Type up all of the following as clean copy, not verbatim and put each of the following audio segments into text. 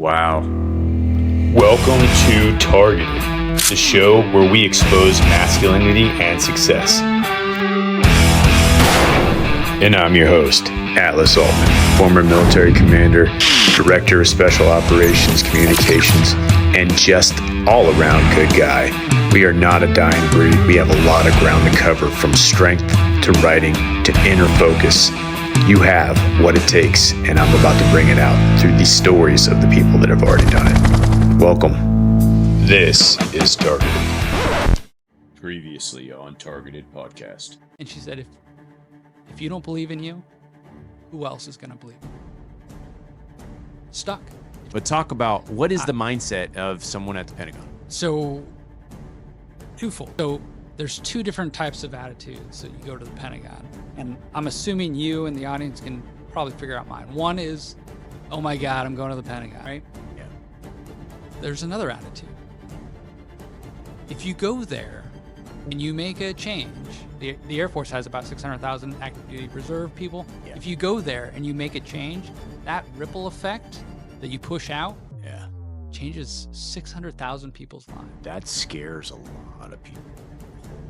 Wow. Welcome to Targeted, the show where we expose masculinity and success. And I'm your host, Atlas Aultman, former military commander, director of special operations communications, and just all-around good guy. We are not a dying breed. We have a lot of ground to cover, from strength to writing to inner focus. You have what it takes, and I'm about to bring it out through the stories of the people that have already done it. Welcome. This is Targeted. Previously on Targeted Podcast. And she said, if you don't believe in you, who else is going to believe? Stuck. But talk about what is the mindset of someone at the Pentagon? So, twofold. So, there's two different types of attitudes that you go to the Pentagon. And I'm assuming you and the audience can probably figure out mine. One is, oh my God, I'm going to the Pentagon, right? Yeah. There's another attitude. If you go there and you make a change, the Air Force has about 600,000 active duty reserve people. Yeah. If you go there and you make a change, that ripple effect that you push out changes 600,000 people's lives. That scares a lot of people.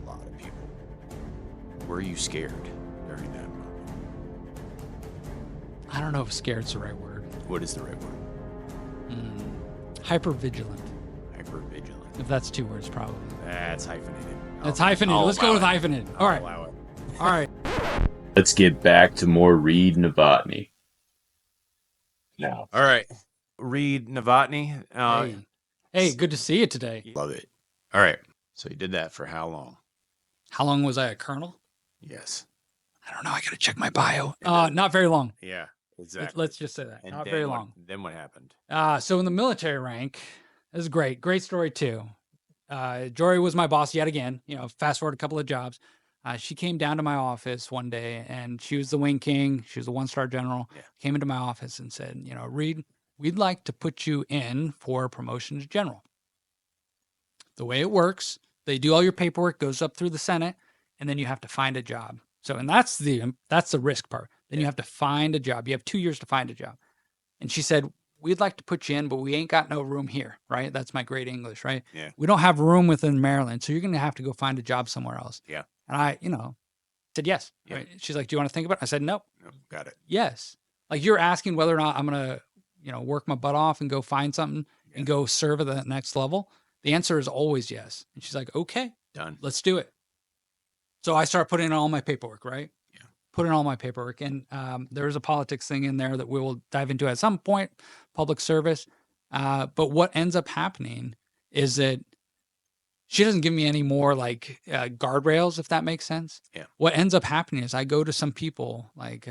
A lot of people. Were you scared during that moment? I don't know if scared's the right word. What is the right word? Hyper-vigilant. Hyper-vigilant. If that's two words, probably. That's hyphenated. That's hyphenated. Let's go with hyphenated. All right. Allow it. All right. Let's get back to more Reid Novotny. Now. All right. Reid Novotny. Hey, good to see you today. Love it. All right. So you did that for how long? How long was I a colonel? Yes. I don't know. I got to check my bio. Not very long. Yeah, exactly. Let's just say that. And Not then very what- long. Then what happened? So in the military rank, this is great. Great story too. Jory was my boss yet again. Fast forward a couple of jobs. She came down to my office one day, and she was the wing king. She was a one-star general. Yeah. Came into my office and said, Reid, we'd like to put you in for promotion to general. The way it works, they do all your paperwork, goes up through the Senate, and then you have to find a job. So, and that's the risk part. Then you have to find a job. You have 2 years to find a job. And she said, we'd like to put you in, but we ain't got no room here, right? That's my great English, right? Yeah. We don't have room within Maryland, so you're going to have to go find a job somewhere else. Yeah. And I, said yes. Yeah. Right? She's like, do you want to think about it? I said, nope. No, got it. Yes. Like, you're asking whether or not I'm going to, work my butt off and go find something and go serve at the next level. The answer is always yes. And she's like, okay, Done. let's do it. So I start putting in all my paperwork, right? Yeah. Put in all my paperwork. And there is a politics thing in there that we will dive into at some point, public service. But what ends up happening is that she doesn't give me any more like guardrails, if that makes sense. Yeah. What ends up happening is I go to some people like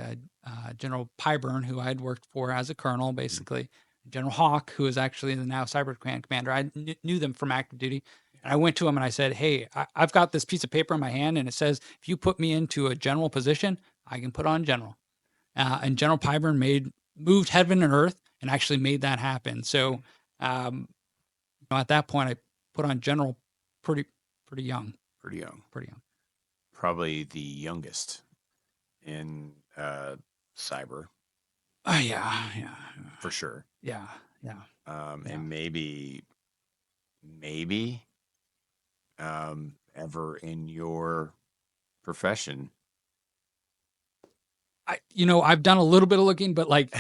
General Pyburn, who I had worked for as a colonel, basically. General Hawk, who is actually the now Cyber Command commander. I knew them from active duty. And I went to him and I said, hey, I've got this piece of paper in my hand, and it says, if you put me into a general position, I can put on general. And General Pyburn moved heaven and earth and actually made that happen. So at that point, I put on general pretty young. Pretty young. Pretty young. Probably the youngest in cyber. Yeah. For sure. Yeah. And maybe ever in your profession. I've done a little bit of looking, but like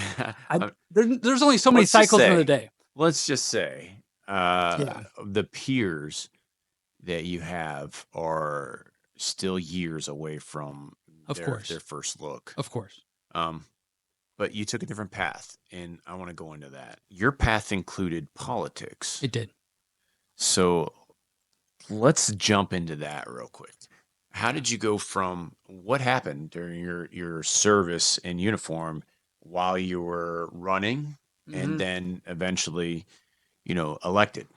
there's only so many cycles in a day. Let's just say the peers that you have are still years away from their first look. Of course. But you took a different path, and I want to go into that. Your path included politics. It did. So let's jump into that real quick. How did you go from what happened during your service in uniform while you were running and then eventually, elected?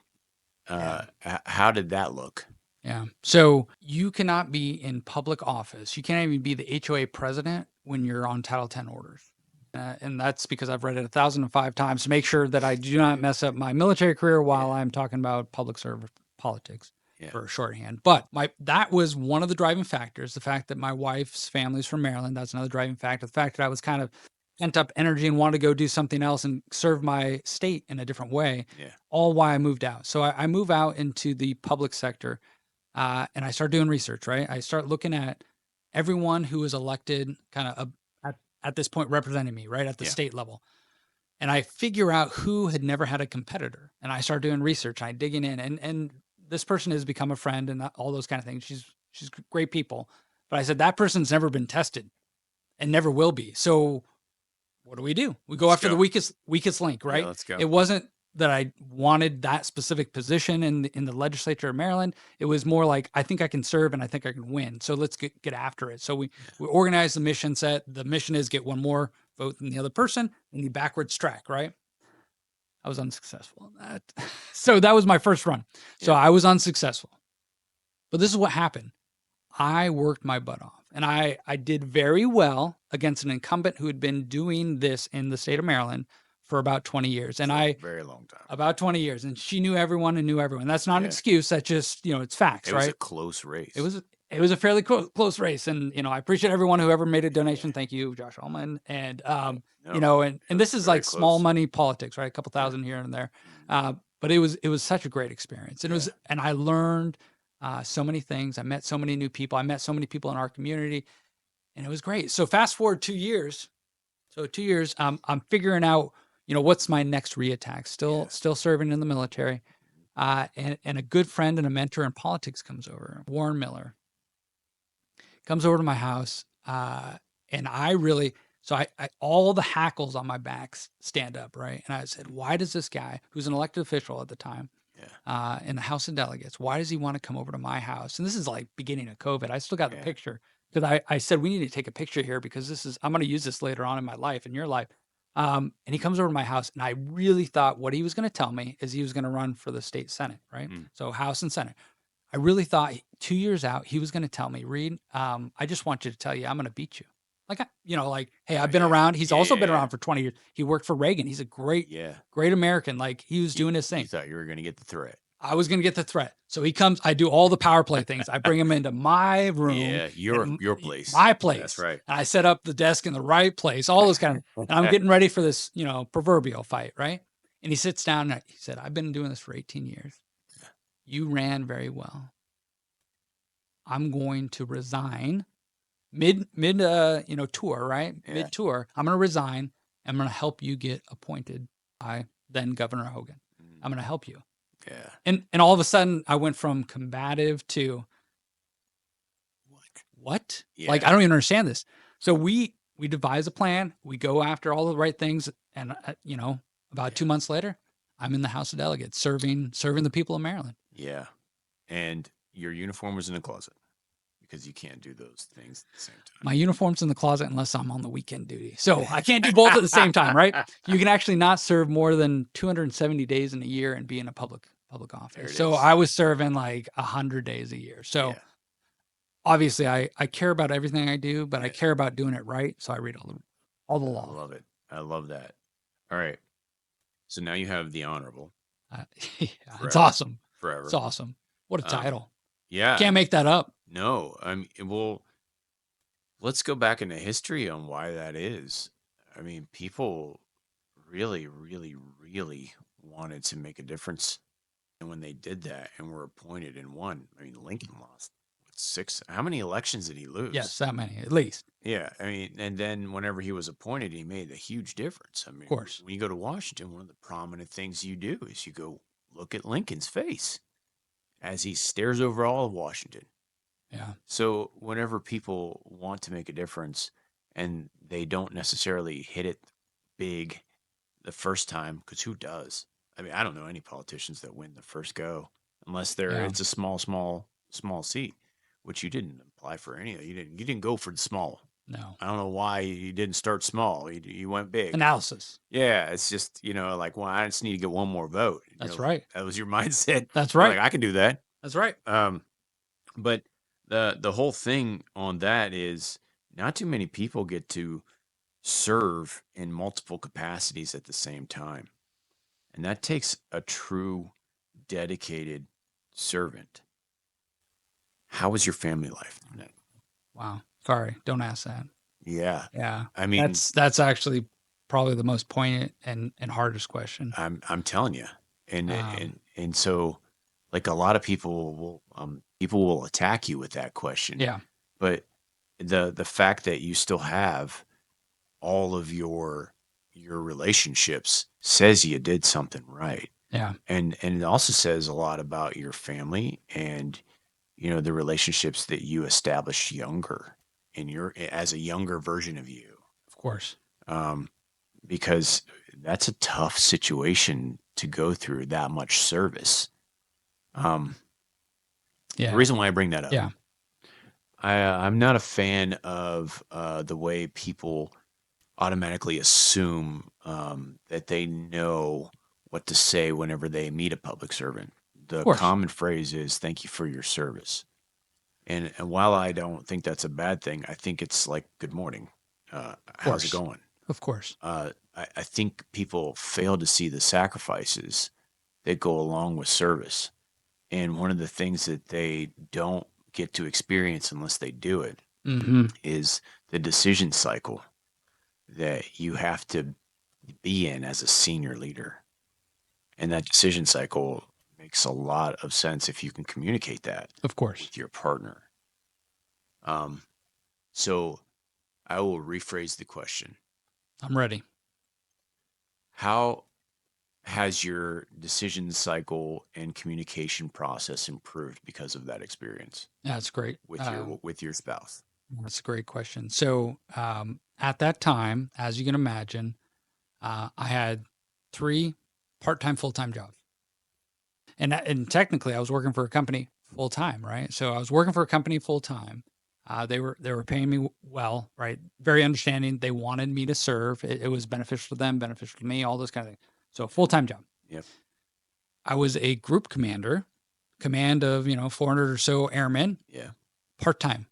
How did that look? Yeah. So you cannot be in public office. You can't even be the HOA president when you're on Title 10 orders. And that's because I've read it 1,005 times to make sure that I do not mess up my military career while I'm talking about public service politics. For shorthand. But that was one of the driving factors. The fact that my wife's family's from Maryland, that's another driving factor. The fact that I was kind of pent up energy and wanted to go do something else and serve my state in a different way. Yeah. All why I moved out. So I move out into the public sector, and I start doing research, right? I start looking at everyone who was elected kind of at this point representing me, right? At the state level. And I figure out who had never had a competitor. And I start doing research. I digging in, and this person has become a friend and all those kind of things. She's great people. But I said, that person's never been tested and never will be. So what do? We go after the weakest link, right? Yeah, let's go. It wasn't that I wanted that specific position in the legislature of Maryland. It was more like, I think I can serve and I think I can win. So let's get after it. So we organized the mission set. The mission is get one more vote than the other person in the backwards track, right? I was unsuccessful in that. So that was my first run. So I was unsuccessful. But this is what happened. I worked my butt off. And I did very well against an incumbent who had been doing this in the state of Maryland for about 20 years. And very long time. About 20 years. And she knew everyone and knew everyone. That's not an excuse. That's just, it's facts, right? It was a close race. It was a fairly close race. And, I appreciate everyone who ever made a donation. Thank you, Joshua Atlas Aultman. And this is like small money politics, right? A couple thousand here and there. But it was such a great experience. And I learned so many things. I met so many new people. I met so many people in our community, and it was great. So fast forward 2 years. So 2 years, I'm figuring out, what's my next reattack. Still serving in the military, and a good friend and a mentor in politics comes over. Warren Miller comes over to my house, and I all the hackles on my back stand up, right? And I said, why does this guy, who's an elected official at the time, in the House of Delegates, why does he want to come over to my house? And this is like beginning of COVID. I still got the picture because I said, we need to take a picture here because I'm going to use this later on in my life, in your life. And he comes over to my house, and I really thought what he was going to tell me is he was going to run for the state Senate, right? So House and Senate. I really thought 2 years out, he was going to tell me, Reid, I just want you to tell you, I'm going to beat you. Hey, I've been around. He's also been around for 20 years. He worked for Reagan. He's a great American. Like, he was doing his thing. You thought you were going to get the threat. I was going to get the threat. So he comes, I do all the power play things. I bring him into my room. Yeah, your place. My place. That's right. And I set up the desk in the right place, all those kind of, and I'm getting ready for this, proverbial fight, right? And he sits down and he said, I've been doing this for 18 years. You ran very well. I'm going to resign mid tour, right? Mid tour. I'm going to resign. I'm going to help you get appointed by then Governor Hogan. I'm going to help you. Yeah. And all of a sudden I went from combative to what? Yeah. Like, I don't even understand this. So we devise a plan. We go after all the right things. And, about 2 months later, I'm in the House of Delegates serving the people of Maryland. Yeah. And your uniform was in the closet because you can't do those things at the same time. My uniform's in the closet unless I'm on the weekend duty. So I can't do both at the same time, right? You can actually not serve more than 270 days in a year and be in a public office. So I was serving like 100 days a year. So obviously I care about everything I do, but I care about doing it right. So I read all the law. I love it. I love that. All right. So now you have the honorable. It's awesome. Forever. It's awesome. What a title. Yeah. Can't make that up. No. I mean, well, let's go back into history on why that is. I mean, people really, really, really wanted to make a difference. And when they did that and were appointed and won, I mean, Lincoln lost 6. How many elections did he lose? Yes, that many, at least. Yeah. I mean, and then whenever he was appointed, he made a huge difference. I mean, of course. When you go to Washington, one of the prominent things you do is you go look at Lincoln's face as he stares over all of Washington. Yeah. So whenever people want to make a difference and they don't necessarily hit it big the first time, because who does? I mean, I don't know any politicians that win the first go unless it's a small seat, which you didn't apply for any of. You didn't go for the small. No. I don't know why you didn't start small. You went big. Analysis. Yeah, it's just, like, well, I just need to get one more vote. That's right. That was your mindset. That's right. Like, I can do that. That's right. But the whole thing on that is not too many people get to serve in multiple capacities at the same time. And that takes a true dedicated servant. How was your family life? Wow. Sorry. Don't ask that. Yeah. Yeah. I mean, That's actually probably the most poignant and hardest question. I'm telling you, Um, and so, like a lot of people will attack you with that question, yeah. but the fact that you still have all of your relationships says you did something right, Yeah. and it also says a lot about your family and the relationships that you established younger in your as a younger version of you, Of course. um, because that's a tough situation to go through that much service. Um, the Yeah. reason why I bring that up, Yeah. I'm not a fan of the way people automatically assume that they know what to say whenever they meet a public servant. Of The course. common phrase is "Thank you for your service." And while I don't think that's a bad thing, I think it's like "Good morning, Of how's it course. going?" Of course. I think people fail to see the sacrifices that go along with service. And one of the things that they don't get to experience unless they do it Hmm. is the decision cycle that you have to be in as a senior leader. And that decision cycle makes a lot of sense if you can communicate that Of course. with your partner. Um, so I will rephrase the question. I'm ready. How has your decision cycle and communication process improved because of that experience Yeah, that's great. with your spouse? That's a great question. So, at that time, as you can imagine, I had 3 part-time, full-time jobs. And technically I was working for a company full time, right? So I was working for a company full time. They were paying me well, right? Very understanding. They wanted me to serve. It was beneficial to them, beneficial to me, all those kind of things. So full time job. Yep. I was a group commander, command of 400 or so airmen, Yeah. part time.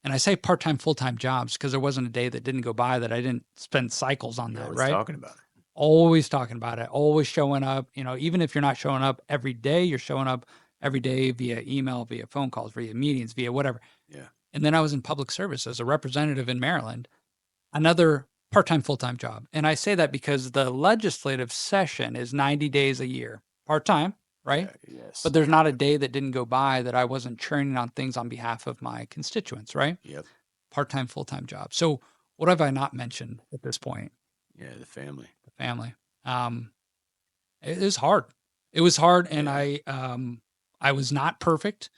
And I say part time, full time jobs because there wasn't a day that didn't go by that I didn't spend cycles on You're that, always right? talking about it. Always talking about it, always showing up. Even if you're not showing up every day, you're showing up every day via email, via phone calls, via meetings, via whatever. Yeah. And then I was in public service as a representative in Maryland, another part-time, full-time job. And I say that because the legislative session is 90 days a year, part-time, right? Yeah. Yes. But there's not a day that didn't go by that I wasn't churning on things on behalf of my constituents, right? Yep. Part-time, full-time job. So what have I not mentioned at this point? Yeah. The family. The family. Um, It was hard. It was hard, and Yeah. I was not perfect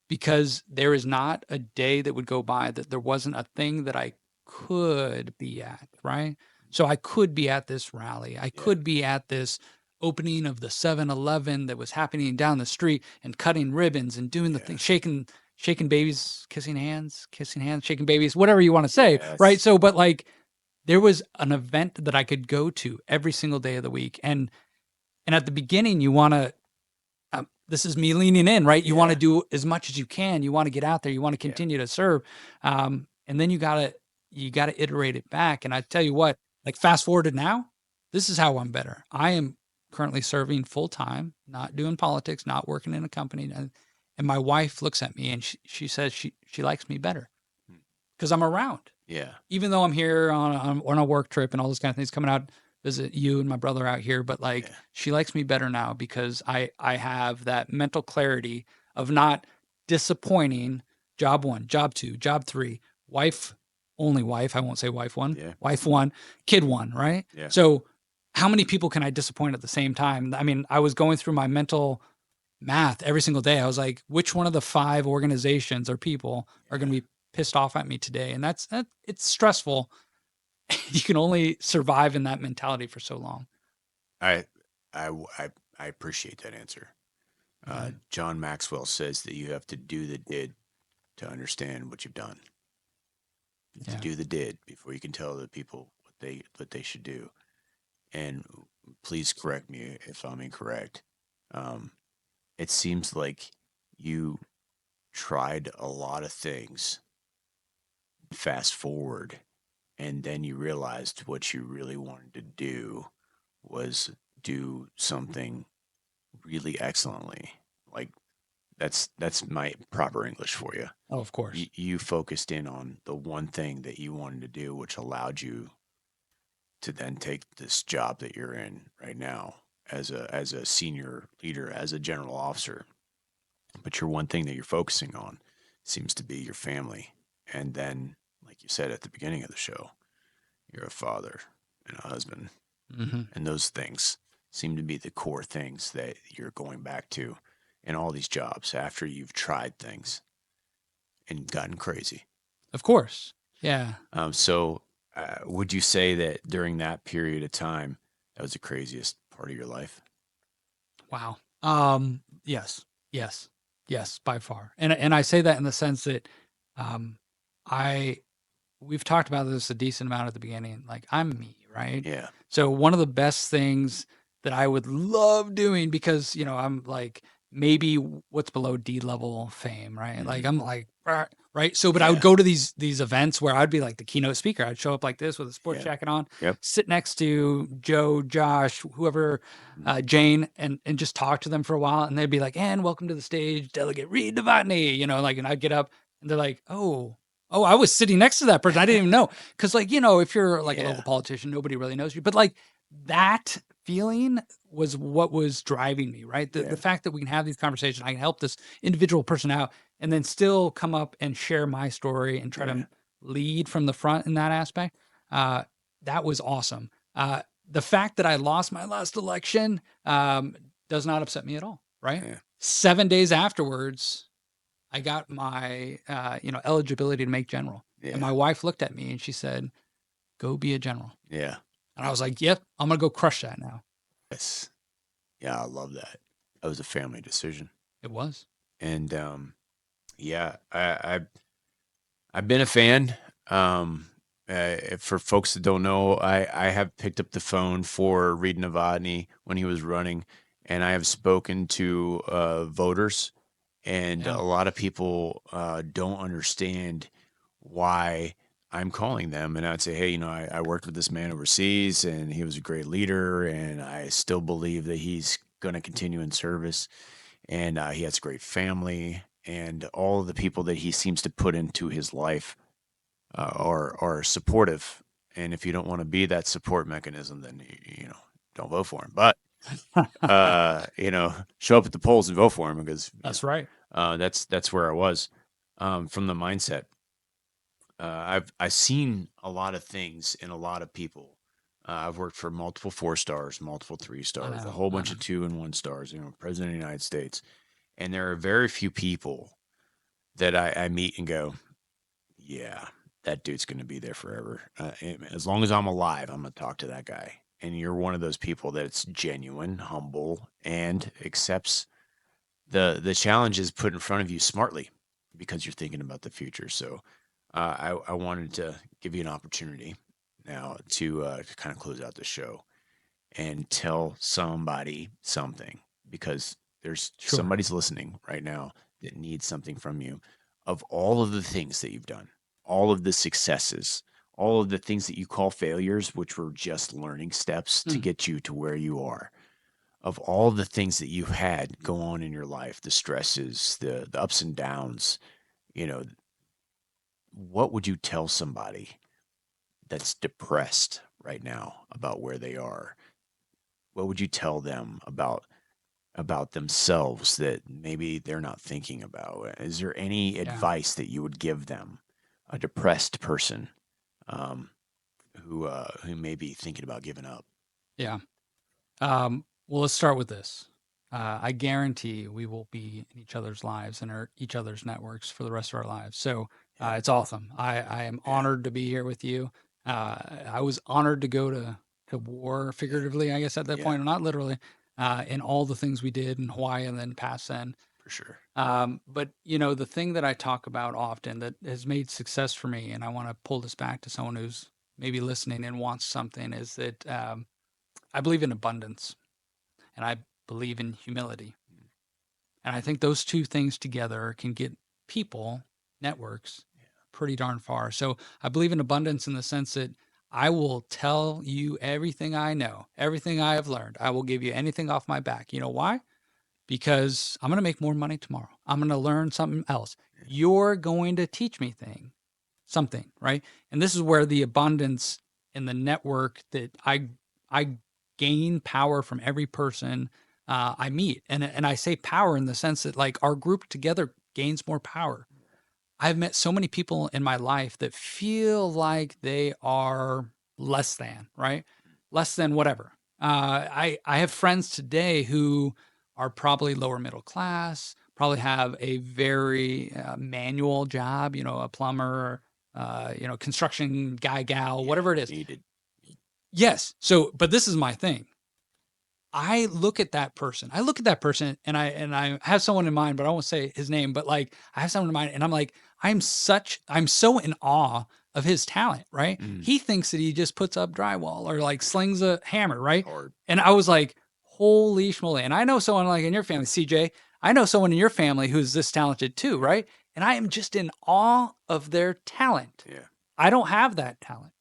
because there is not a day that would go by that there wasn't a thing that I could be at, right? So I could be at this rally. I Yeah. could be at this opening of the 7-Eleven that was happening down the street and cutting ribbons and doing the Yeah. thing, shaking babies, kissing hands, shaking babies, whatever you want to say, right? Yes. So, but like there was an event that I could go to every single day of the week, and at the beginning, you want to, this is me leaning in, right? You want to Yeah. do as much as you can. You want to get out there. You want to Yeah. continue to serve. And then you gotta iterate it back. And I tell you what, like fast forward to now, this is how I'm better. I am currently serving full time, not doing politics, not working in a company. And my wife looks at me and she says she likes me better Hmm. because I'm around. Yeah. Even though I'm here on a work trip and all those kind of things, coming out visit you and my brother out here, but like Yeah. she likes me better now because I have that mental clarity of not disappointing job 1, job 2, job 3, wife, only wife, I won't say wife 1, Yeah. wife 1, kid 1, right? Yeah. So how many people can I disappoint at the same time? I mean, I was going through my mental math every single day. I was like, which one of the 5 organizations or people are going Yeah. to be pissed off at me today? And it's stressful. You can only survive in that mentality for so long. I, I, I, I appreciate that answer. Yeah. John Maxwell says that you have to do the did to understand what you've done. You have to Yeah. do the did before you can tell the people what they should do. And please correct me if I'm incorrect. Um, it seems like you tried a lot of things. Fast forward, and then you realized what you really wanted to do was do something really excellently, like That's my proper English for you. Oh, of course. You focused in on the one thing that you wanted to do, which allowed you to then take this job that you're in right now as a senior leader, as a general officer. But your one thing that you're focusing on seems to be your family. And then, like you said at the beginning of the show, you're a father and a husband. Mm-hmm. And those things seem to be the core things that you're going back to in all these jobs after you've tried things and gotten crazy. Of course. Yeah. So, would you say that during that period of time, that was the craziest part of your life? Wow. Yes, yes, yes, by far. And I say that in the sense that, um, I we've talked about this a decent amount at the beginning. Like, I'm me, right? Yeah. So one of the best things that I would love doing, because I'm like maybe what's below D level fame, right? Like Mhm. I'm like right. So, but I would Yeah. go to these events where I'd be like the keynote speaker. I'd show up like this with a sports Yeah. jacket on, Yep. sit next to Joe, Josh, whoever, Jane, and just talk to them for a while, and they'd be like, "And welcome to the stage, Delegate Reid Novotny," like, and I'd get up, and they're like, "Oh, I was sitting next to that person. I didn't even know." Because, like, if you're like a Yeah. local politician, nobody really knows you. But like that feeling was what was driving me, right? The Yeah. fact that we can have these conversations, I can help this individual person out, and then still come up and share my story and try Yeah. to lead from the front in that aspect. That was awesome. The fact that I lost my last election does not upset me at all, right? Yeah. 7 days afterwards, I got my eligibility to make general. And my Yeah. wife looked at me and she said, "Go be a general." Yeah. And I was like, "Yep, I'm gonna go crush that now." Yes. Yeah. I love that. That was a family decision. It was. And yeah, I've been a fan. For folks that don't know, I have picked up the phone for Reid Novotny when he was running, and I have spoken to voters, and Yeah. a lot of people don't understand why I'm calling them. And I'd say, hey, I worked with this man overseas, and he was a great leader, and I still believe that he's going to continue in service, and he has a great family, and all of the people that he seems to put into his life are supportive. And if you don't want to be that support mechanism, then don't vote for him. But show up at the polls and vote for him, because That's right. that's where I was from the mindset. I've seen a lot of things in a lot of people. I've worked for multiple 4 stars, multiple 3 stars, a whole bunch of 2 and 1 stars. President of the United States, and there are very few people that I meet and go, yeah, that dude's going to be there forever. As long as I'm alive, I'm going to talk to that guy. And you're one of those people that's genuine, humble, and accepts the challenges put in front of you smartly, because you're thinking about the future. So I wanted to give you an opportunity now to kind of close out the show and tell somebody something, because there's Sure. somebody's listening right now that needs something from you. Of all of the things that you've done, all of the successes, all of the things that you call failures, which were just learning steps to get you to where you are, of all the things that you've had go on in your life, the stresses, the ups and downs, what would you tell somebody that's depressed right now about where they are? What would you tell them about themselves that maybe they're not thinking about? Is there any advice that you would give them, a depressed person um, who may be thinking about giving up? Yeah. Well, let's start with this. I guarantee we will be in each other's lives and each other's networks for the rest of our lives. So it's awesome. I am honored to be here with you. I was honored to go to war, figuratively, I guess, at that point, not literally, in all the things we did in Hawaii and then past then. For sure. But the thing that I talk about often that has made success for me, and I want to pull this back to someone who's maybe listening and wants something, is that I believe in abundance and I believe in humility. And I think those two things together can get people, networks, pretty darn far. So I believe in abundance in the sense that I will tell you everything I know, everything I have learned. I will give you anything off my back. You know why? because I'm going to make more money tomorrow. I'm going to learn something else. You're going to teach me something, right? And this is where the abundance in the network that I gain power from every person I meet. And I say power in the sense that like our group together gains more power. I've met so many people in my life that feel like they are less than, right? Less than whatever. I have friends today who are probably lower middle class, probably have a very manual job, a plumber, construction guy, gal, whatever it is. Needed. Yes. So, but this is my thing. I look at that person and I have someone in mind, but I won't say his name, but like I have someone in mind and I'm like, I'm so in awe of his talent, right? He thinks that he just puts up drywall or like slings a hammer, right? Hard. And I was like, holy schmoly. And I know someone like in your family, CJ, I know someone in your family who's this talented too, right? And I am just in awe of their talent. Yeah. I don't have that talent.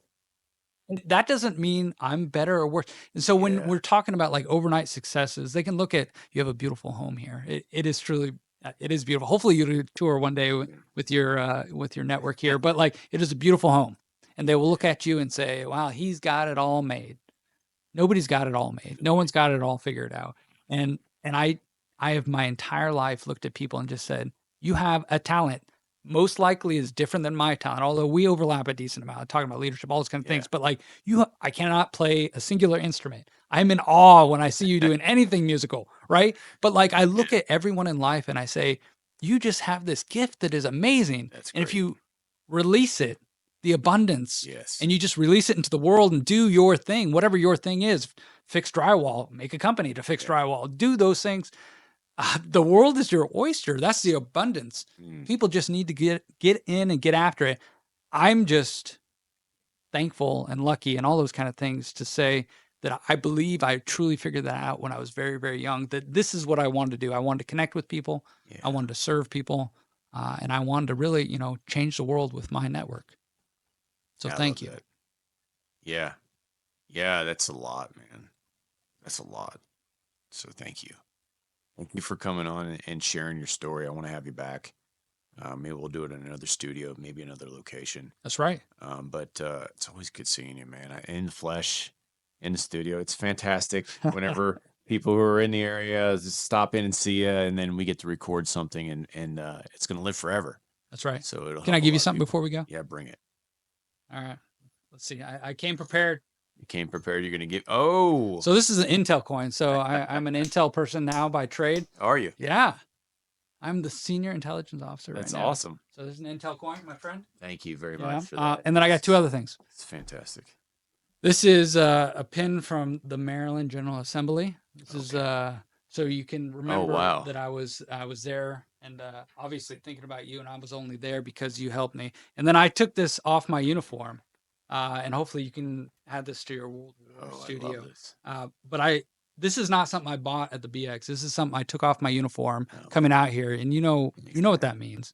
That doesn't mean I'm better or worse. And so when we're talking about like overnight successes, they can look at, you have a beautiful home here. It is truly, it is beautiful. Hopefully you do a tour one day with your network here, but like, it is a beautiful home and they will look at you and say, wow, he's got it all made. Nobody's got it all made. No one's got it all figured out. And I have my entire life looked at people and just said, you have a talent most likely is different than my talent, although we overlap a decent amount, talking about leadership, all those kind of things. But like I cannot play a singular instrument. I'm in awe when I see you doing anything musical, right? But like I look at everyone in life and I say, you just have this gift that is amazing. And if you release it, the abundance, and you just release it into the world and do your thing, whatever your thing is, fix drywall, make a company to fix drywall, do those things. The world is your oyster. That's the abundance. People just need to get in and get after it. I'm just thankful and lucky and all those kind of things to say that I believe I truly figured that out when I was very, very young, that this is what I wanted to do. I wanted to connect with people. I wanted to serve people. And I wanted to really, change the world with my network. So thank you. That. Yeah. Yeah, that's a lot, man. That's a lot. So thank you. Thank you for coming on and sharing your story. I want to have you back. Maybe we'll do it in another studio, maybe another location. That's right. But it's always good seeing you, man. In the flesh, in the studio. It's fantastic. Whenever people who are in the area just stop in and see you, and then we get to record something, and it's going to live forever. That's right. So can I give you something before we go? Yeah, bring it. All right. Let's see. I came prepared. You came prepared. You're going to give. Oh. So this is an Intel coin. So I'm an Intel person now by trade. Are you? Yeah. I'm the senior intelligence officer. That's right now. awesome. So there's an Intel coin, my friend. Thank you very much for that. And then I got two other things. It's fantastic. This is a pin from the Maryland General Assembly. This is so you can remember that I was there and obviously thinking about you, and I was only there because you helped me. And then I took this off my uniform. And hopefully you can add this to your studio. I love this. But this is not something I bought at the BX. This is something I took off my uniform coming out here, and you know what that means.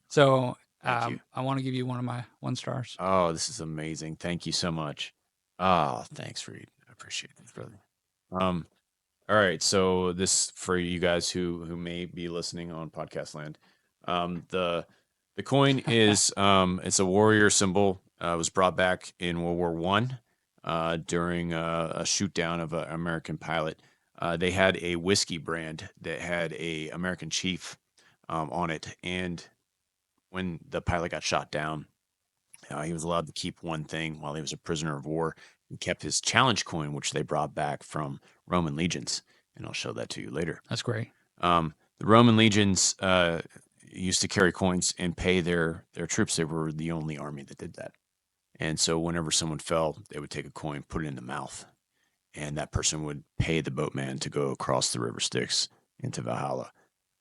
So I want to give you one of my 1 stars. Oh, this is amazing. Thank you so much. Oh, thanks, Reid. I appreciate it, brother. All right. So this for you guys who may be listening on podcast land. The coin is it's a warrior symbol. It was brought back in World War I during a shoot down of an American pilot. They had a whiskey brand that had a American chief on it, and when the pilot got shot down, he was allowed to keep one thing while he was a prisoner of war. He kept his challenge coin, which they brought back from Roman legions, and I'll show that to you later. That's great. The Roman legions used to carry coins and pay their troops. They were the only army that did that. And so whenever someone fell, they would take a coin, put it in the mouth, and that person would pay the boatman to go across the River Styx into Valhalla.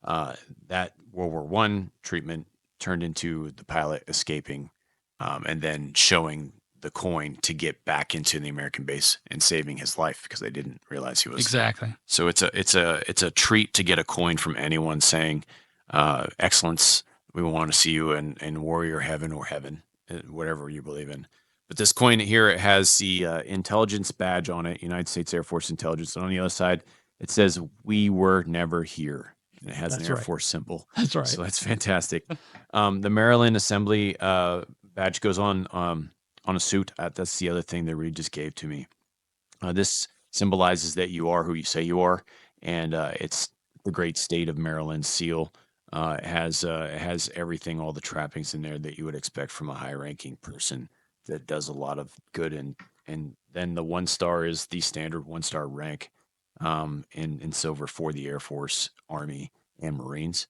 That World War I treatment turned into the pilot escaping and then showing the coin to get back into the American base and saving his life because they didn't realize he was. Exactly. So it's a treat to get a coin from anyone saying, excellence, we want to see you in warrior heaven or heaven, whatever you believe in. But this coin here, it has the intelligence badge on it, United States Air Force intelligence. And on the other side, it says, "We were never here." And it has That's an Air right. Force symbol. That's right. So that's fantastic. The Maryland Assembly badge goes on a suit. That's the other thing that Reid just gave to me. This symbolizes that you are who you say you are, and it's the great state of Maryland seal. It has everything, all the trappings in there that you would expect from a high-ranking person that does a lot of good. And then the 1-star is the standard 1-star rank in silver for the Air Force, Army, and Marines.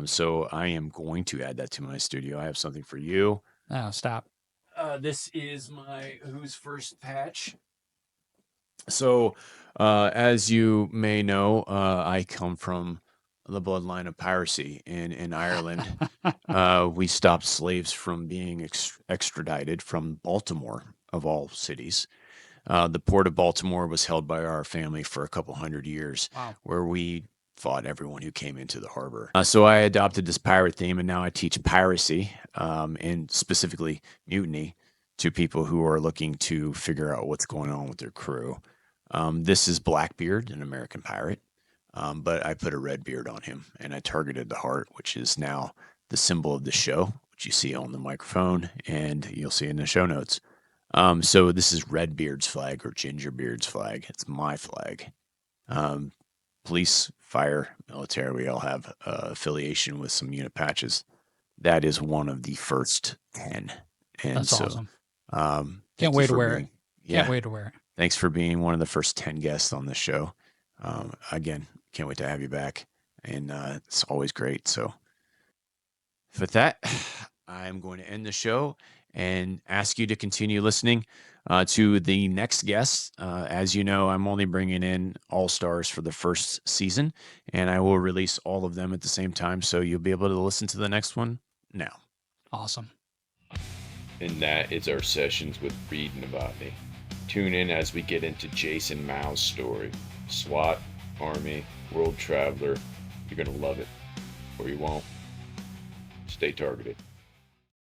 So I am going to add that to my studio. I have something for you. Oh, stop. This is my Who's First patch. So, as you may know, I come from the bloodline of piracy in Ireland. We stopped slaves from being extradited from Baltimore, of all cities. The port of Baltimore was held by our family for a couple hundred years, Wow. where we fought everyone who came into the harbor. So I adopted this pirate theme, and now I teach piracy, and specifically mutiny, to people who are looking to figure out what's going on with their crew. This is Blackbeard, an American pirate, but I put a red beard on him, and I targeted the heart, which is now the symbol of the show, which you see on the microphone, and you'll see in the show notes. So this is Redbeard's flag or Gingerbeard's flag. It's my flag. Police, fire, military, we all have affiliation with some unit patches. That is one of the first 10. And That's awesome. Can't Can't wait to wear it. Yeah. Can't wait to wear it. Thanks for being one of the first 10 guests on the show. Again, can't wait to have you back. And it's always great. So with that, I'm going to end the show and ask you to continue listening to the next guest. As you know, I'm only bringing in all-stars for the first season, and I will release all of them at the same time, so you'll be able to listen to the next one now. Awesome. And that is our sessions with Reid Novotny. Tune in as we get into Jason Mao's story. SWAT, Army, World Traveler. You're going to love it, or you won't. Stay targeted.